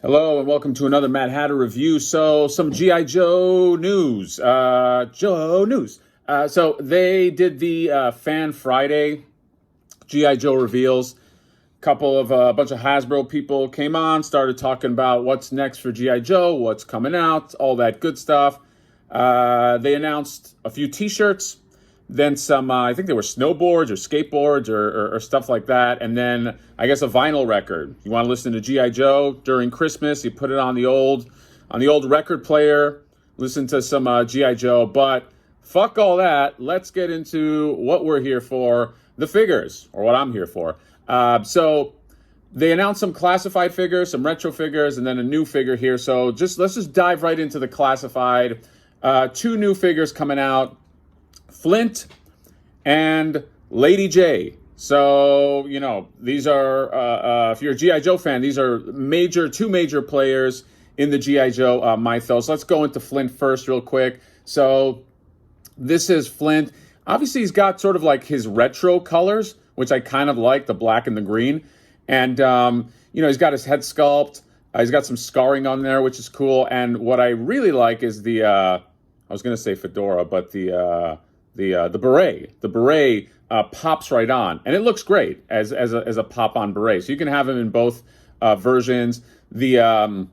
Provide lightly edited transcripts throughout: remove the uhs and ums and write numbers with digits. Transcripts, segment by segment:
Hello and welcome to another Mad Hatter review. So some G.I. Joe news. So they did the Fan Friday G.I. Joe reveals. A bunch of Hasbro people came on, started talking about what's next for G.I. Joe, what's coming out, all that good stuff. They announced a few T-shirts, then some, I think they were snowboards or skateboards or stuff like that. And then I guess a vinyl record. You want to listen to G.I. Joe during Christmas, you put it on the old record player, listen to some G.I. Joe. But fuck all that. Let's get into what we're here for, the figures, or what I'm here for. So they announced some classified figures, some retro figures, and then a new figure here. So let's just dive right into the classified. Two new figures coming out. Flint and Lady J. So, these are, if you're a G.I. Joe fan, these are two major players in the G.I. Joe mythos. Let's go into Flint first real quick. So, this is Flint. Obviously, he's got sort of like his retro colors, which I kind of like, the black and the green. And, he's got his head sculpt. He's got some scarring on there, which is cool. And what I really like is I was going to say fedora, but the beret. The beret pops right on, and it looks great as a pop-on beret. So you can have him in both versions. The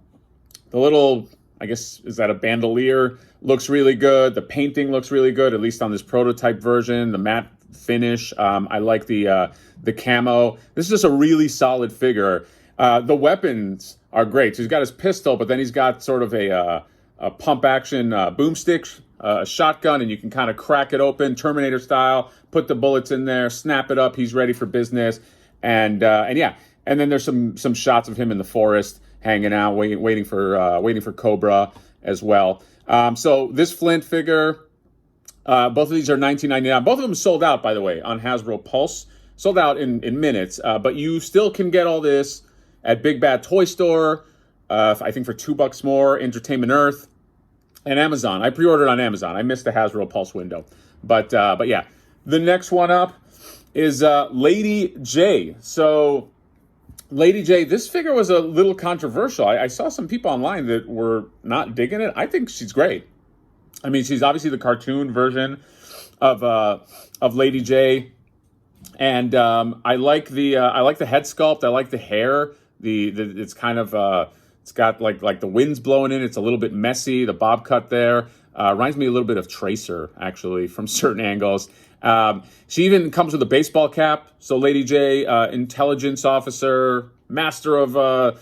little, I guess, is that a bandolier? Looks really good. The painting looks really good, at least on this prototype version. The matte finish. I like the camo. This is just a really solid figure. The weapons are great. So he's got his pistol, but then he's got sort of a pump-action boomstick. A shotgun, and you can kind of crack it open, Terminator style, put the bullets in there, snap it up. He's ready for business. And then there's some shots of him in the forest hanging out, waiting for Cobra as well. So this Flint figure, both of these are $19.99. Both of them sold out, by the way, on Hasbro Pulse. Sold out in minutes, but you still can get all this at Big Bad Toy Store, I think for $2 more, Entertainment Earth, and Amazon. I pre-ordered on Amazon. I missed the Hasbro Pulse window. But yeah, the next one up is Lady J. So Lady J, this figure was a little controversial. I saw some people online that were not digging it. I think she's great. I mean, she's obviously the cartoon version of Lady J. And I like the head sculpt. I like the hair. It's kind of it's got like the wind's blowing in. It's a little bit messy. The bob cut there reminds me a little bit of Tracer, actually, from certain angles. She even comes with a baseball cap. So Lady J, intelligence officer, master of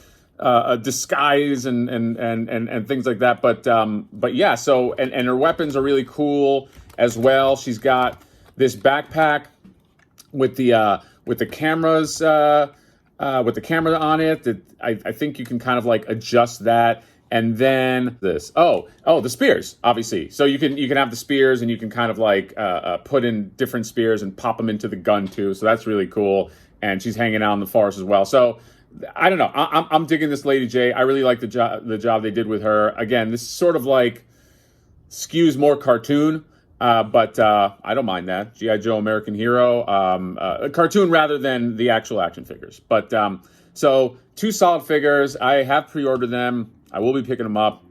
disguise and things like that. But yeah. So and her weapons are really cool as well. She's got this backpack with the cameras. With the camera on it, that I think you can kind of like adjust that, and then this. The spears, obviously. So you can have the spears, and you can kind of like put in different spears and pop them into the gun too. So that's really cool. And she's hanging out in the forest as well. So I don't know. I'm digging this Lady J. I really like the job they did with her. Again, this sort of like skews more cartoon. But I don't mind that. G.I. Joe American Hero, a cartoon rather than the actual action figures. But so two solid figures. I have pre-ordered them. I will be picking them up.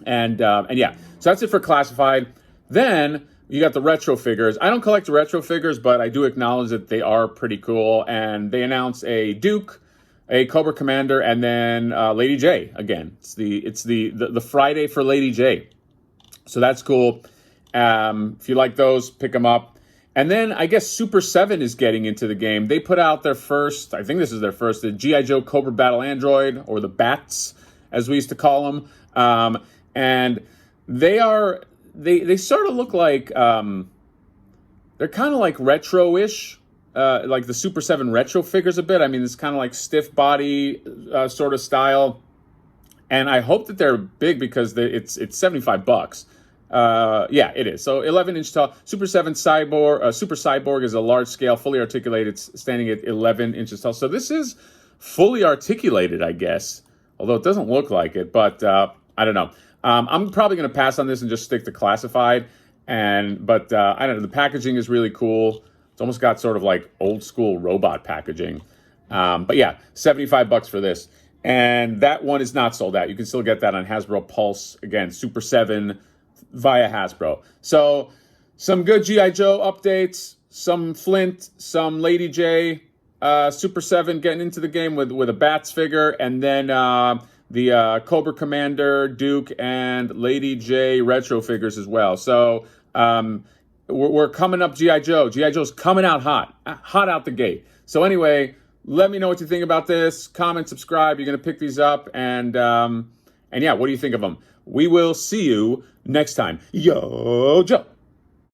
And yeah, so that's it for classified. Then you got the retro figures. I don't collect the retro figures, but I do acknowledge that they are pretty cool. And they announced a Duke, a Cobra Commander, and then Lady J again. It's the Friday for Lady J. So that's cool. If you like those, pick them up. And then I guess Super 7 is getting into the game. They put out their first, I think this is their first, the G.I. Joe Cobra Battle Android, or the Bats, as we used to call them. And they sort of look like, they're kind of like retro-ish, like the Super 7 retro figures a bit. I mean, it's kind of like stiff body sort of style. And I hope that they're big because it's $75. Yeah, it is. So 11-inch tall. Super 7 Cyborg. Super Cyborg is a large scale, fully articulated, standing at 11 inches tall. So this is fully articulated, I guess. Although it doesn't look like it, but I don't know. I'm probably going to pass on this and just stick to classified. But I don't know. The packaging is really cool. It's almost got sort of like old school robot packaging. But yeah, $75 for this. And that one is not sold out. You can still get that on Hasbro Pulse. Again, Super 7 via Hasbro. So some good G.I. Joe updates, some Flint, some Lady J, Super 7 getting into the game with a Bats figure, and then the Cobra Commander, Duke, and Lady J retro figures as well. So we're coming up G.I. Joe. G.I. Joe's coming out hot out the gate. So anyway, let me know what you think about this. Comment, subscribe. You're going to pick these up. And yeah, what do you think of them? We will see you next time. Yo, Joe.